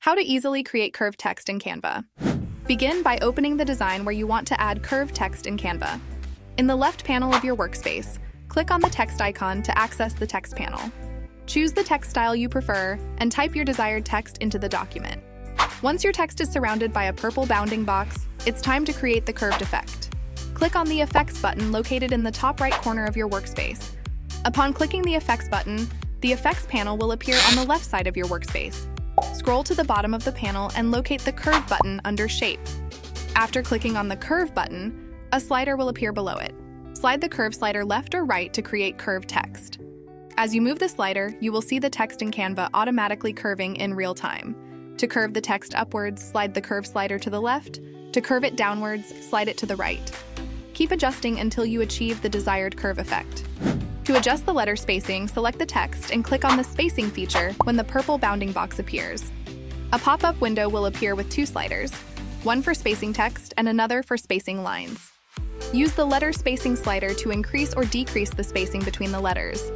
How to easily create curved text in Canva. Begin by opening the design where you want to add curved text in Canva. In the left panel of your workspace, click on the text icon to access the text panel. Choose the text style you prefer and type your desired text into the document. Once your text is surrounded by a purple bounding box, it's time to create the curved effect. Click on the Effects button located in the top right corner of your workspace. Upon clicking the Effects button, the Effects panel will appear on the left side of your workspace. Scroll to the bottom of the panel and locate the Curve button under Shape. After clicking on the Curve button, a slider will appear below it. Slide the curve slider left or right to create curved text. As you move the slider, you will see the text in Canva automatically curving in real time. To curve the text upwards, slide the curve slider to the left. To curve it downwards, slide it to the right. Keep adjusting until you achieve the desired curve effect. To adjust the letter spacing, select the text and click on the spacing feature when the purple bounding box appears. A pop-up window will appear with two sliders, one for spacing text and another for spacing lines. Use the letter spacing slider to increase or decrease the spacing between the letters.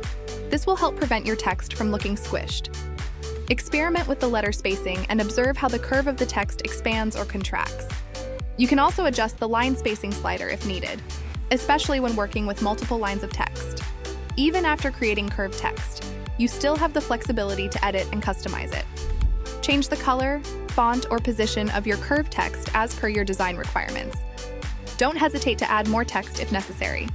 This will help prevent your text from looking squished. Experiment with the letter spacing and observe how the curve of the text expands or contracts. You can also adjust the line spacing slider if needed, especially when working with multiple lines of text. Even after creating curved text, you still have the flexibility to edit and customize it. Change the color, font, or position of your curved text as per your design requirements. Don't hesitate to add more text if necessary.